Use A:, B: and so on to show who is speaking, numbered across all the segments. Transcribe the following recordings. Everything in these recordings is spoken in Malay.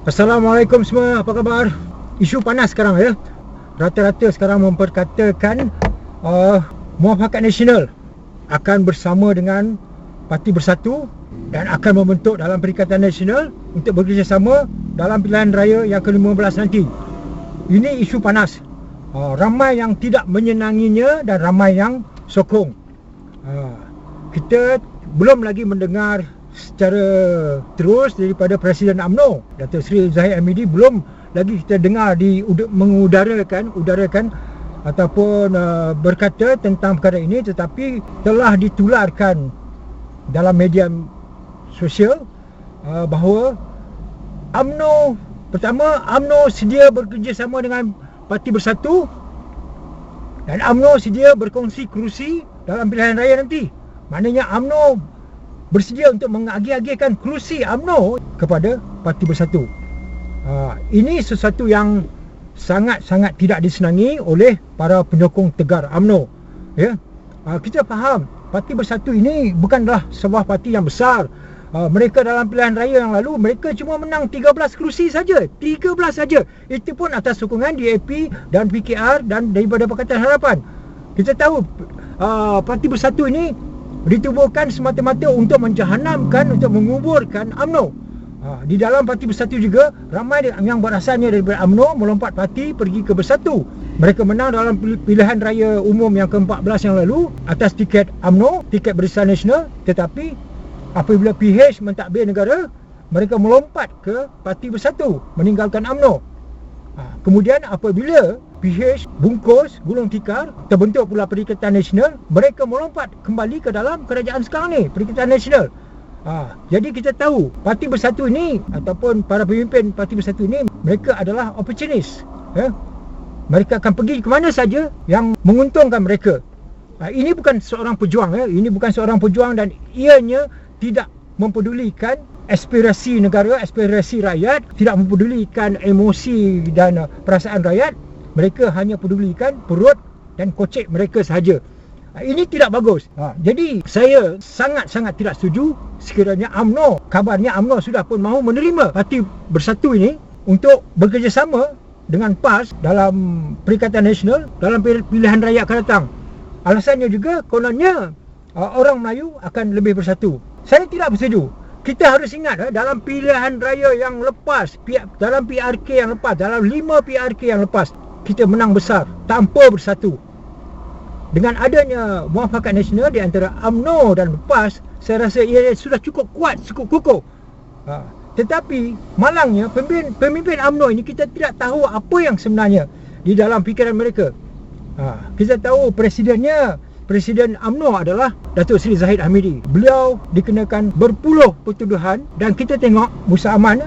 A: Assalamualaikum semua, apa khabar? Isu panas sekarang ya. Rata-rata sekarang memperkatakan Muafakat Nasional akan bersama dengan Parti Bersatu dan akan membentuk dalam Perikatan Nasional untuk bekerjasama dalam pilihan raya yang ke-15 nanti. Ini isu panas. Ramai yang tidak menyenanginya dan ramai yang sokong. Kita belum lagi mendengar secara terus daripada Presiden UMNO, Datuk Seri Zahid Hamidi. Belum lagi kita dengar mengudarakan ataupun berkata tentang perkara ini, tetapi telah ditularkan dalam media sosial bahawa UMNO sedia bekerjasama dengan Parti Bersatu dan UMNO sedia berkongsi kerusi dalam pilihan raya nanti. Maknanya UMNO bersedia untuk mengagih-agihkan kerusi UMNO kepada Parti Bersatu. Ini sesuatu yang sangat-sangat tidak disenangi oleh para penyokong tegar UMNO. Ya, kita faham Parti Bersatu ini bukanlah sebuah parti yang besar. Mereka dalam pilihan raya yang lalu mereka cuma menang 13 kerusi saja. 13 saja. Itu pun atas sokongan DAP dan PKR dan daripada Pakatan Harapan. Kita tahu Parti Bersatu ini ditubuhkan semata-mata untuk menjahanamkan, untuk menguburkan UMNO. Di dalam Parti Bersatu juga ramai yang berasalnya daripada UMNO melompat parti pergi ke Bersatu. Mereka menang dalam pilihan raya umum yang ke-14 yang lalu atas tiket UMNO, tiket Barisan Nasional, tetapi apabila PH mentadbir negara, mereka melompat ke Parti Bersatu meninggalkan UMNO. Kemudian apabila PH bungkus gulung tikar, terbentuk pula Perikatan Nasional, mereka melompat kembali ke dalam kerajaan sekarang ni, Perikatan Nasional. Jadi kita tahu Parti Bersatu ini ataupun para pemimpin Parti Bersatu ini, mereka adalah opportunis. Mereka akan pergi ke mana saja yang menguntungkan mereka. Ini bukan seorang pejuang, ini bukan seorang pejuang dan ianya tidak mempedulikan aspirasi negara, aspirasi rakyat, tidak mempedulikan emosi dan perasaan rakyat. Mereka hanya pedulikan perut dan kocek mereka sahaja. Ini tidak bagus. Jadi saya sangat-sangat tidak setuju sekiranya UMNO, kabarnya UMNO sudah pun mahu menerima Parti Bersatu ini untuk bekerjasama dengan PAS dalam Perikatan Nasional dalam pilihan raya akan datang. Alasannya juga kononnya orang Melayu akan lebih bersatu. Saya tidak bersetuju. Kita harus ingat dalam pilihan raya yang lepas, dalam PRK yang lepas, dalam 5 PRK yang lepas, kita menang besar tanpa bersatu. Dengan adanya Muafakat Nasional di antara UMNO dan PAS, saya rasa ia sudah cukup kuat, cukup kukuh. Tetapi malangnya pemimpin UMNO ini kita tidak tahu apa yang sebenarnya di dalam fikiran mereka. Kita tahu Presiden UMNO adalah Datuk Seri Zahid Hamidi. Beliau dikenakan berpuluh pertuduhan dan kita tengok Musa Aman,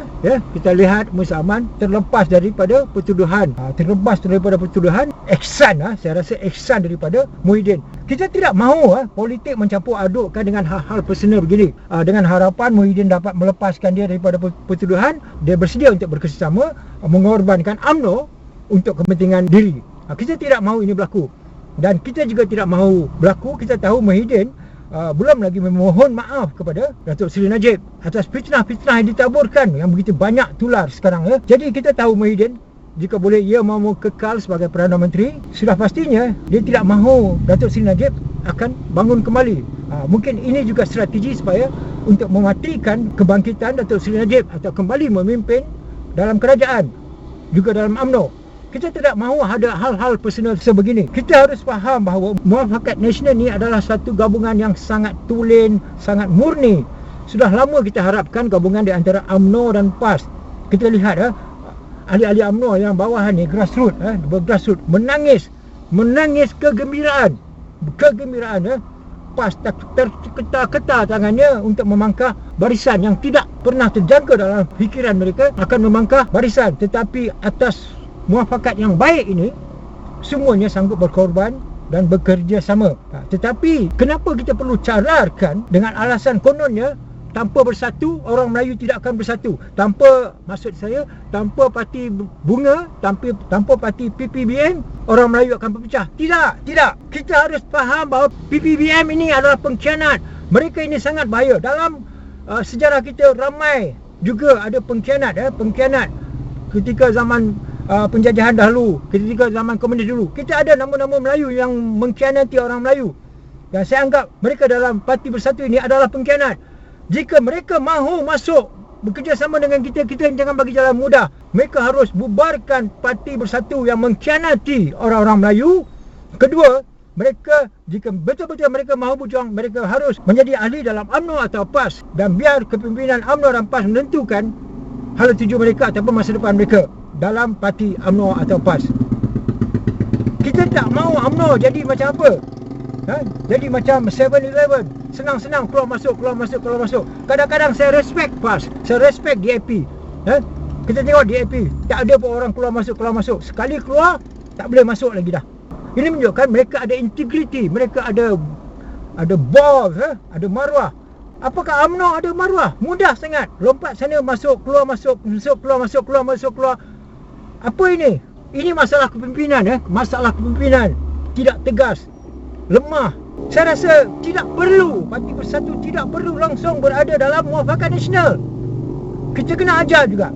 A: kita lihat Musa Aman terlepas daripada pertuduhan. Ihsan, saya rasa ihsan daripada Muhyiddin. Kita tidak mahu politik mencampur adukkan dengan hal-hal personal begini. Dengan harapan Muhyiddin dapat melepaskan dia daripada pertuduhan, dia bersedia untuk bekerjasama mengorbankan UMNO untuk kepentingan diri. Kita tidak mahu ini berlaku. Dan kita juga tidak mahu berlaku. Kita tahu Muhyiddin belum lagi memohon maaf kepada Datuk Seri Najib atas fitnah-fitnah yang ditaburkan yang begitu banyak tular sekarang. Jadi kita tahu Muhyiddin, jika boleh ia mahu kekal sebagai Perdana Menteri, sudah pastinya dia tidak mahu Datuk Seri Najib akan bangun kembali. Mungkin ini juga strategi supaya untuk mematikan kebangkitan Datuk Seri Najib atau kembali memimpin dalam kerajaan, juga dalam UMNO. Kita tidak mahu ada hal-hal personal sebegini. Kita harus faham bahawa Muafakat Nasional ni adalah satu gabungan yang sangat tulen, sangat murni. Sudah lama kita harapkan gabungan di antara UMNO dan PAS. Kita lihat ahli-ahli UMNO yang bawahan ni, grassroots menangis kegembiraan. PAS terketar-ketar tangannya untuk memangkah barisan yang tidak pernah terjangka dalam fikiran mereka akan memangkah barisan. Tetapi atas muafakat yang baik ini, semuanya sanggup berkorban dan bekerja sama. Tetapi kenapa kita perlu cararkan dengan alasan kononnya tanpa bersatu orang Melayu tidak akan bersatu? Tanpa parti bunga, tanpa parti PPBM orang Melayu akan berpecah. Tidak. Kita harus faham bahawa PPBM ini adalah pengkhianat. Mereka ini sangat bahaya. Dalam sejarah kita ramai juga ada pengkhianat, pengkhianat ketika zaman penjajahan dahulu, ketika zaman komunis dulu. Kita ada nama-nama Melayu yang mengkhianati orang Melayu. Dan saya anggap mereka dalam Parti Bersatu ini adalah pengkhianat. Jika mereka mahu masuk bekerjasama dengan kita, kita jangan bagi jalan mudah. Mereka harus bubarkan Parti Bersatu yang mengkhianati orang-orang Melayu. Kedua, mereka, jika betul-betul mereka mahu berjuang, mereka harus menjadi ahli dalam UMNO atau PAS. Dan biar kepimpinan UMNO dan PAS menentukan hala tuju mereka ataupun masa depan mereka dalam parti UMNO atau PAS. Kita tak mahu UMNO jadi macam apa? Jadi macam 7-Eleven, senang-senang keluar masuk. Kadang-kadang saya respect PAS, saya respect DAP. Kita tengok DAP, tak ada pun orang keluar masuk. Sekali keluar, tak boleh masuk lagi dah. Ini menunjukkan mereka ada integriti, mereka ada balls, ada maruah. Apakah UMNO ada maruah? Mudah sangat. Lompat sana masuk, keluar. Apa ini? Ini masalah kepimpinan, masalah kepimpinan tidak tegas, lemah. Saya rasa tidak perlu, Parti Bersatu tidak perlu langsung berada dalam Muafakat Nasional. Kita kena ajar juga.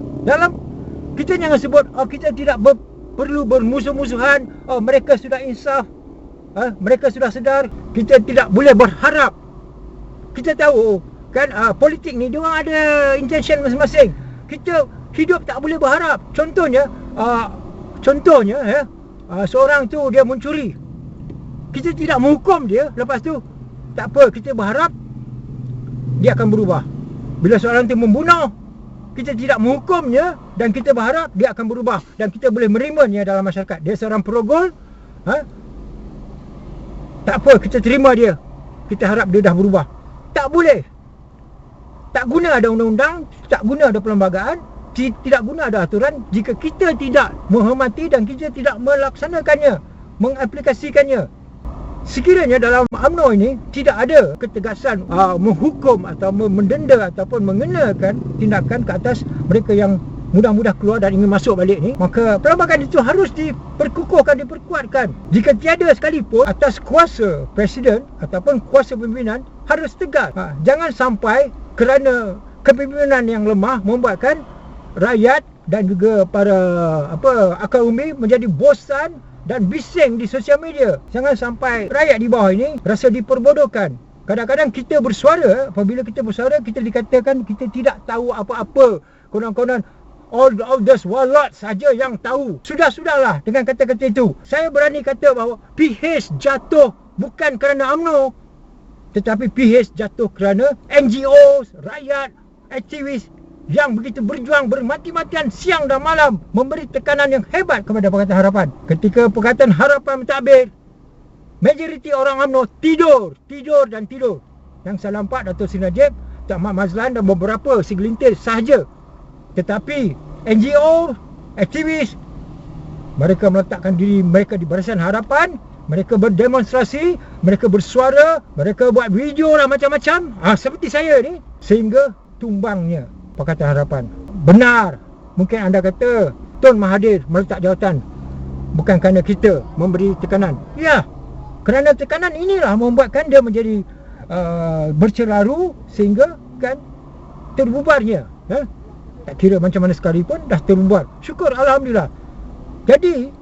A: Kita jangan sebut kita tidak perlu bermusuh-musuhan. Mereka sudah insaf, mereka sudah sedar. Kita tidak boleh berharap. Kita tahu kan politik ni dia orang ada intention masing-masing. Kita hidup tak boleh berharap. Contohnya seorang tu dia mencuri, kita tidak menghukum dia. Lepas tu tak apa, kita berharap dia akan berubah. Bila seorang tu membunuh, kita tidak menghukumnya dan kita berharap dia akan berubah dan kita boleh menerimanya dalam masyarakat. Dia seorang perogol, tak apa, kita terima dia. Kita harap dia dah berubah. Tak boleh. Tak guna ada undang-undang, tak guna ada perlembagaan, tidak guna ada aturan jika kita tidak menghormati dan kita tidak melaksanakannya, mengaplikasikannya. Sekiranya dalam UMNO ini tidak ada ketegasan menghukum atau mendenda ataupun mengenakan tindakan ke atas mereka yang mudah-mudah keluar dan ingin masuk balik ni, maka perlembagaan itu harus diperkukuhkan, diperkuatkan. Jika tiada sekalipun atas kuasa presiden ataupun kuasa pimpinan, harus tegas. Jangan sampai kerana kepimpinan yang lemah membuatkan rakyat dan juga para akal umbi menjadi bosan dan bising di sosial media. Jangan sampai rakyat di bawah ini rasa diperbodohkan. Kadang-kadang kita bersuara, apabila kita bersuara, kita dikatakan kita tidak tahu apa-apa. Konon-konon all those warlords saja yang tahu. Sudahlah dengan kata-kata itu. Saya berani kata bahawa PH jatuh bukan kerana UMNO, tetapi PH jatuh kerana NGOs, rakyat, aktivis yang begitu berjuang bermati-matian siang dan malam memberi tekanan yang hebat kepada Pakatan Harapan. Ketika Pakatan Harapan mentadbir, majoriti orang UMNO tidur. Yang saya nampak Dato' Seri Najib, Tan Mat Mazlan dan beberapa segelintir sahaja. Tetapi NGO, aktivis, mereka meletakkan diri mereka di Barisan Harapan, mereka berdemonstrasi, mereka bersuara, mereka buat video lah macam-macam, seperti saya ni, sehingga tumbangnya Pakatan Harapan. Benar, mungkin anda kata Tun Mahathir meletak jawatan bukan kerana kita memberi tekanan. Ya, kerana tekanan inilah membuatkan dia menjadi bercelaru sehingga kan terbubarnya. Tak kira macam mana sekalipun dah terbubar. Syukur, Alhamdulillah. Jadi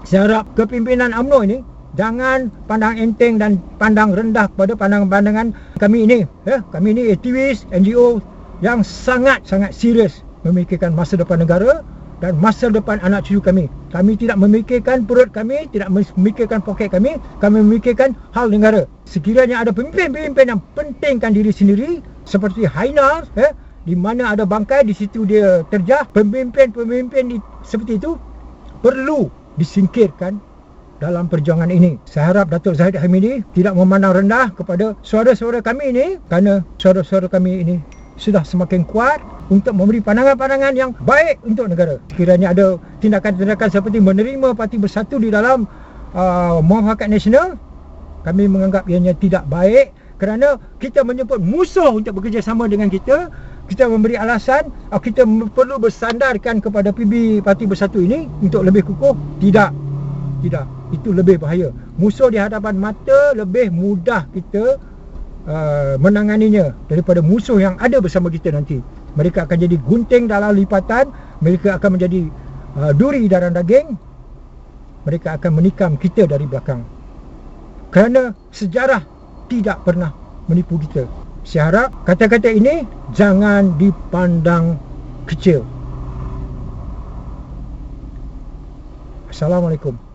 A: saya harap kepimpinan UMNO ini jangan pandang enteng dan pandang rendah kepada pandangan-pandangan kami ini. Kami ini aktivis, NGO yang sangat-sangat serius memikirkan masa depan negara dan masa depan anak cucu kami. Kami tidak memikirkan perut kami, tidak memikirkan poket kami memikirkan hal negara. Sekiranya ada pemimpin-pemimpin yang pentingkan diri sendiri seperti Hainar, di mana ada bangkai, di situ dia terjah. Pemimpin-pemimpin seperti itu perlu disingkirkan dalam perjuangan ini. Saya harap Datuk Zahid Hamidi tidak memandang rendah kepada suara-suara kami ini, kerana suara-suara kami ini sudah semakin kuat untuk memberi pandangan-pandangan yang baik untuk negara. Sekiranya ada tindakan-tindakan seperti menerima Parti Bersatu di dalam Muafakat Nasional, kami menganggap ianya tidak baik kerana kita menyebut musuh untuk bekerjasama dengan kita. Kita memberi alasan kita perlu bersandarkan kepada PB Parti Bersatu ini untuk lebih kukuh. Tidak, itu lebih bahaya. Musuh di hadapan mata lebih mudah kita menanganinya daripada musuh yang ada bersama kita nanti. mereka akan jadi gunting dalam lipatan, mereka akan menjadi duri dalam daging, mereka akan menikam kita dari belakang. Kerana sejarah tidak pernah menipu kita. Saya harap kata-kata ini jangan dipandang kecil. Assalamualaikum.